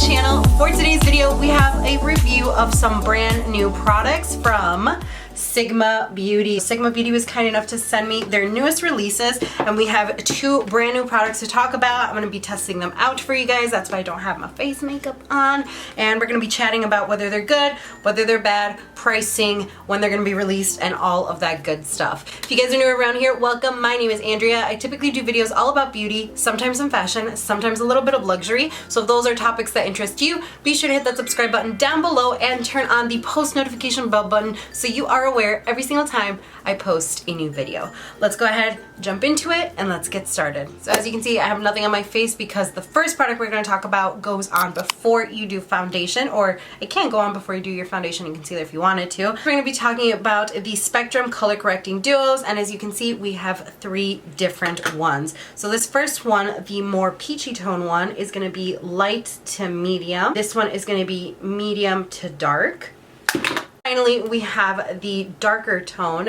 channel. For today's video, we have a review of some brand new products from Sigma Beauty. Sigma Beauty was kind enough to send me their newest releases, and we have two brand new products to talk about. I'm going to be testing them out for you guys. That's why I don't have my face makeup on, and we're going to be chatting about whether they're good, whether they're bad, pricing, when they're going to be released, and all of that good stuff. If you guys are new around here, welcome. My name is Andrea. I typically do videos all about beauty, sometimes some fashion, sometimes a little bit of luxury. So if those are topics that interest you, be sure to hit that subscribe button down below and turn on the post notification bell button so you are aware every single time I post a new video. Let's go ahead, jump into it, and let's get started. So as you can see, I have nothing on my face because the first product we're going to talk about goes on before you do foundation, or it can go on before you do your foundation and concealer if you wanted to. We're going to be talking about the Spectrum Color Correcting Duos, and as you can see, we have three different ones. So this first one, the more peachy tone one, is going to be light to medium. This one is going to be medium to dark. Finally, we have the darker tone,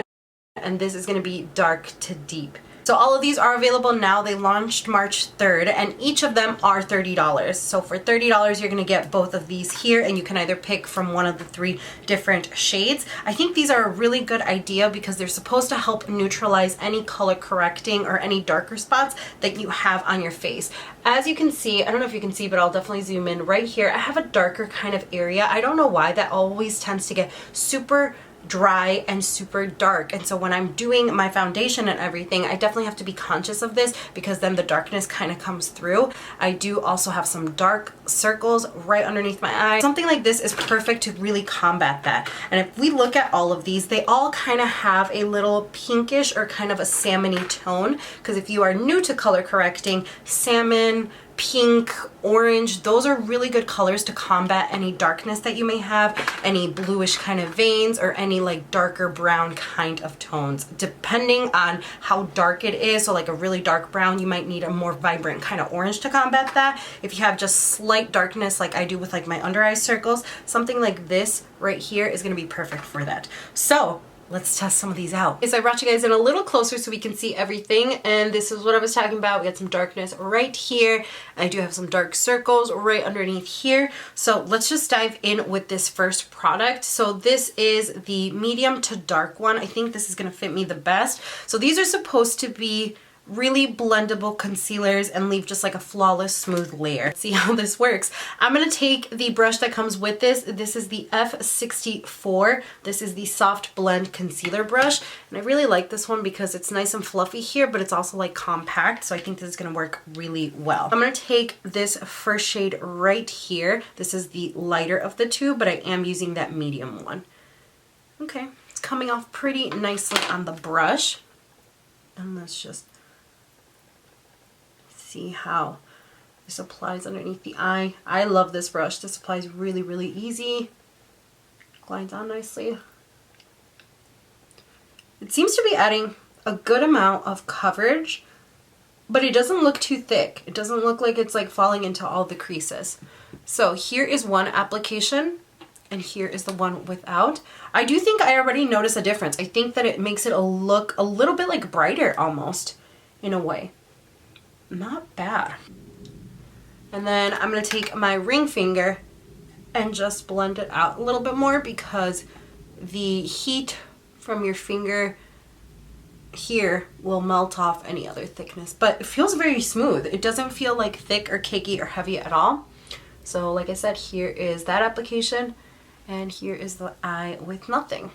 and this is going to be dark to deep. So all of these are available now. They launched March 3rd, and each of them are $30. So for $30, you're going to get both of these here, and you can either pick from one of the three different shades. I think these are a really good idea because they're supposed to help neutralize any color correcting or any darker spots that you have on your face. As you can see, I don't know if you can see, but I'll definitely zoom in right here. I have a darker kind of area. I don't know why that always tends to get super dry and super dark, and so when I'm doing my foundation and everything, I definitely have to be conscious of this because then the darkness kind of comes through. I do also have some dark circles right underneath my eye. Something like this is perfect to really combat that. And if we look at all of these, they all kind of have a little pinkish or kind of a salmony tone, because if you are new to color correcting, salmon, pink, orange, those are really good colors to combat any darkness that you may have, any bluish kind of veins, or any like darker brown kind of tones, depending on how dark it is. So like a really dark brown, you might need a more vibrant kind of orange to combat that. If you have just slight darkness like I do with like my under eye circles, something like this right here is going to be perfect for that. So let's test some of these out. So I brought you guys in a little closer so we can see everything, and this is what I was talking about. We got some darkness right here. I do have some dark circles right underneath here. So let's just dive in with this first product. So this is the medium to dark one. I think this is gonna fit me the best. So these are supposed to be really blendable concealers and leave just like a flawless smooth layer. Let's see how this works. I'm gonna take the brush that comes with this. This is the F64. This is the soft blend concealer brush, and I really like this one because it's nice and fluffy here, but it's also like compact, so I think this is gonna work really well. I'm gonna take this first shade right here. This is the lighter of the two, but I am using that medium one. Okay, it's coming off pretty nicely on the brush, and let's just see how this applies underneath the eye. I love this brush. This applies really, really easy. Glides on nicely. It seems to be adding a good amount of coverage, but it doesn't look too thick. It doesn't look like it's like falling into all the creases. So here is one application, and here is the one without. I do think I already notice a difference. I think that it makes it look a little bit like brighter almost, in a way. Not bad. And then I'm going to take my ring finger and just blend it out a little bit more because the heat from your finger here will melt off any other thickness. But it feels very smooth. It doesn't feel like thick or cakey or heavy at all. So like I said, here is that application, and here is the eye with nothing.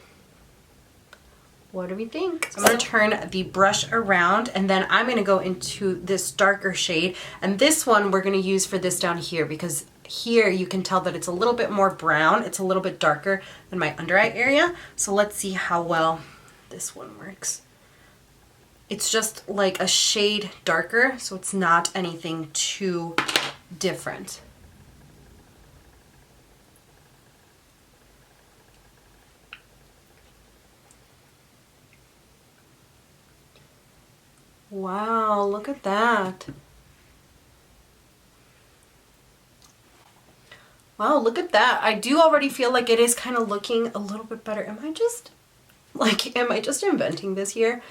What do we think? So I'm going to turn the brush around, and then I'm going to go into this darker shade, and this one we're going to use for this down here because here you can tell that it's a little bit more brown. It's a little bit darker than my under eye area. So let's see how well this one works. It's just like a shade darker, so it's not anything too different. Wow, look at that. Wow, look at that. I do already feel like it is kind of looking a little bit better. Am I just inventing this here?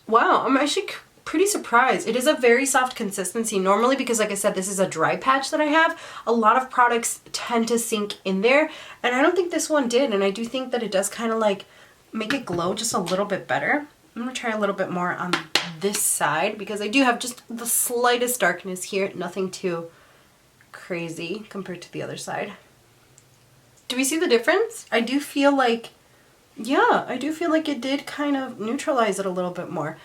Wow, I'm actually pretty surprised. It is a very soft consistency. Normally, because like I said, this is a dry patch that I have, a lot of products tend to sink in there, and I don't think this one did, and I do think that it does kind of like make it glow just a little bit better. I'm gonna try a little bit more on this side because I do have just the slightest darkness here, nothing too crazy compared to the other side. Do we see the difference? I do feel like, yeah, I do feel like it did kind of neutralize it a little bit more.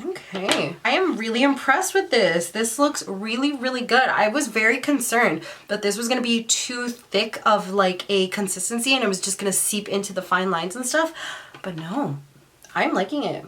Okay, I am really impressed with this. This looks really, really good. I was very concerned that this was gonna be too thick of like a consistency and it was just gonna seep into the fine lines and stuff, but no, I'm liking it.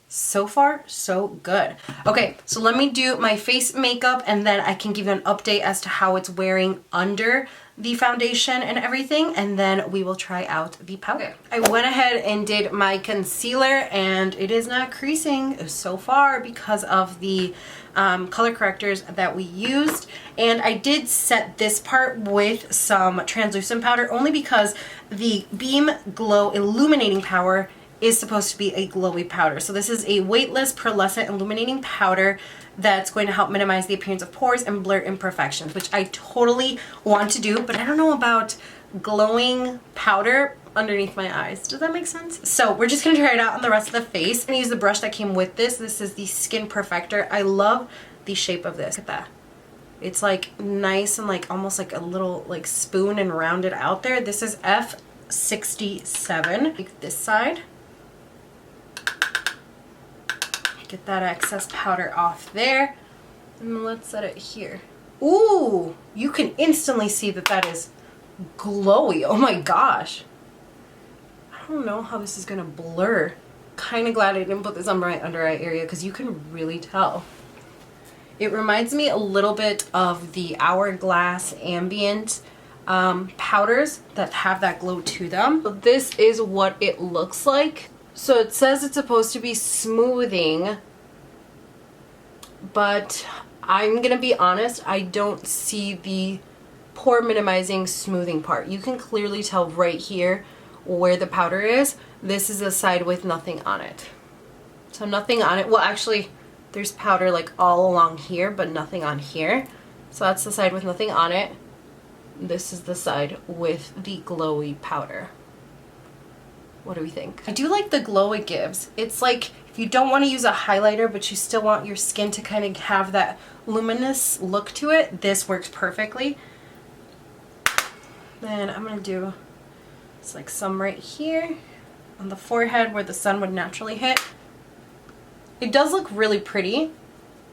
So far, so good. Okay, so let me do my face makeup and then I can give you an update as to how it's wearing under the foundation and everything, and then we will try out the powder. I went ahead and did my concealer and it is not creasing so far because of the color correctors that we used, and I did set this part with some translucent powder only because the Beam Glow Illuminating Powder is supposed to be a glowy powder. So this is a weightless pearlescent illuminating powder that's going to help minimize the appearance of pores and blur imperfections, which I totally want to do, but I don't know about glowing powder underneath my eyes. Does that make sense? So we're just gonna try it out on the rest of the face. I'm gonna use the brush that came with this. This is the Skin Perfector. I love the shape of this. Look at that. It's like nice and like almost like a little like spoon and rounded out there. This is F67. Like this side. Get that excess powder off there, and let's set it here. Ooh, you can instantly see that that is glowy. Oh my gosh. I don't know how this is gonna blur. Kind of glad I didn't put this on my under eye area because you can really tell. It reminds me a little bit of the Hourglass Ambient powders that have that glow to them. So this is what it looks like. So it says it's supposed to be smoothing, but I'm gonna be honest, I don't see the pore minimizing smoothing part. You can clearly tell right here where the powder is. This is a side with nothing on it. So nothing on it. Well, actually, there's powder like all along here, but nothing on here. So that's the side with nothing on it. This is the side with the glowy powder. What do we think? I do like the glow it gives. It's like if you don't want to use a highlighter but you still want your skin to kind of have that luminous look to it, this works perfectly. Then I'm gonna do it's like some right here on the forehead where the sun would naturally hit. It does look really pretty,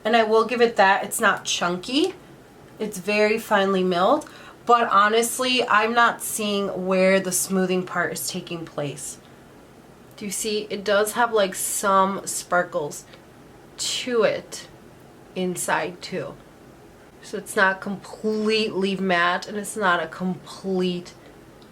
and I will give it that. It's not chunky. It's very finely milled, but honestly, I'm not seeing where the smoothing part is taking place. Do you see? It does have like some sparkles to it inside too. So it's not completely matte and it's not a complete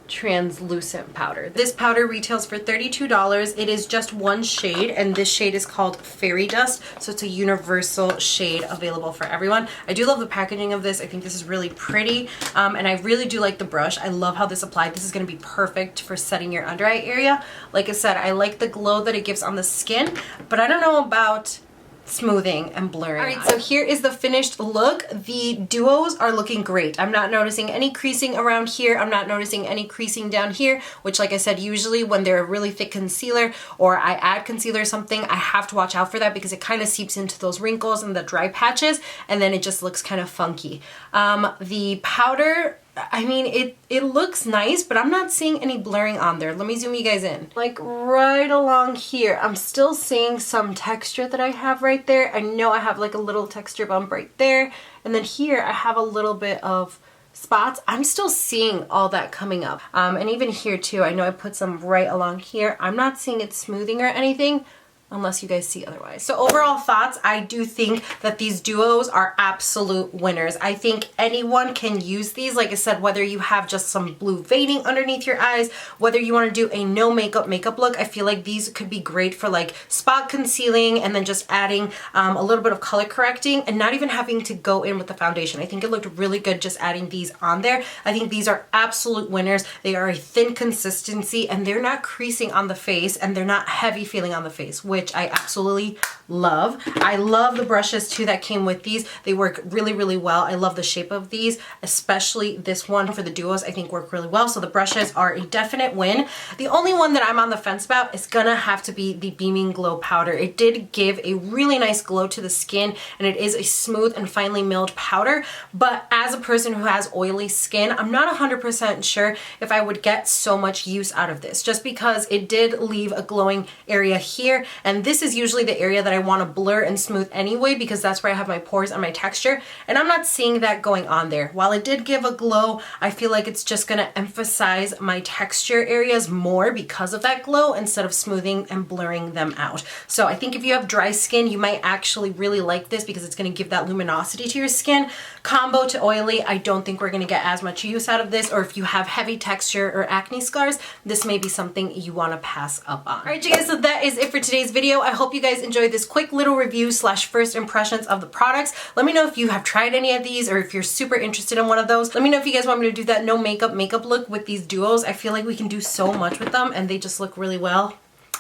translucent powder. This powder retails for $32. It is just one shade, and this shade is called Fairy Dust, so it's a universal shade available for everyone. I do love the packaging of this. I think this is really pretty, and I really do like the brush. I love how this applied. This is going to be perfect for setting your under eye area. Like I said, I like the glow that it gives on the skin, but I don't know about smoothing and blurring. Alright, so here is the finished look. The duos are looking great. I'm not noticing any creasing around here. I'm not noticing any creasing down here, which like I said, usually when they're a really thick concealer or I add concealer or something, I have to watch out for that because it kind of seeps into those wrinkles and the dry patches, and then it just looks kind of funky. The powder, I mean, it looks nice, but I'm not seeing any blurring on there. Let me zoom you guys in. Like right along here, I'm still seeing some texture that I have right there. I know I have like a little texture bump right there. And then here I have a little bit of spots. I'm still seeing all that coming up. And even here too, I know I put some right along here. I'm not seeing it smoothing or anything, unless you guys see otherwise. So overall thoughts, I do think that these duos are absolute winners. I think anyone can use these. Like I said, whether you have just some blue veining underneath your eyes, whether you want to do a no makeup look, I feel like these could be great for like spot concealing and then just adding a little bit of color correcting and not even having to go in with the foundation. I think it looked really good just adding these on there. I think these are absolute winners. They are a thin consistency and they're not creasing on the face and they're not heavy feeling on the face, which which I absolutely love. I love the brushes too that came with these. They work really, really well. I love the shape of these, especially this one for the duos, I think work really well. So the brushes are a definite win. The only one that I'm on the fence about is gonna have to be the Beaming Glow powder. It did give a really nice glow to the skin, and it is a smooth and finely milled powder, but as a person who has oily skin, I'm not 100% sure if I would get so much use out of this, just because it did leave a glowing area here, and this is usually the area that I want to blur and smooth anyway, because that's where I have my pores and my texture, and I'm not seeing that going on there. While it did give a glow, I feel like it's just going to emphasize my texture areas more because of that glow instead of smoothing and blurring them out. So I think if you have dry skin, you might actually really like this because it's going to give that luminosity to your skin. Combo to oily, I don't think we're going to get as much use out of this, or if you have heavy texture or acne scars, this may be something you want to pass up on. Alright you guys, so that is it for today's video. I hope you guys enjoyed this quick little review slash first impressions of the products. Let me know if you have tried any of these or if you're super interested in one of those. Let me know if you guys want me to do that no makeup look with these duos. I feel like we can do so much with them and they just look really well.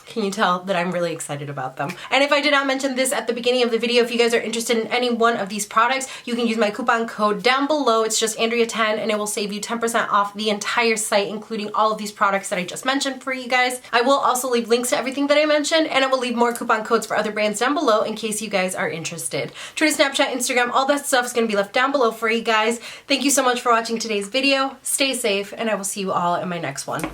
Can you tell that I'm really excited about them? And if I did not mention this at the beginning of the video, if you guys are interested in any one of these products, you can use my coupon code down below. It's just Andrea10 and it will save you 10% off the entire site, including all of these products that I just mentioned for you guys. I will also leave links to everything that I mentioned, and I will leave more coupon codes for other brands down below in case you guys are interested. Twitter, Snapchat, Instagram, all that stuff is going to be left down below for you guys. Thank you so much for watching today's video. Stay safe, and I will see you all in my next one.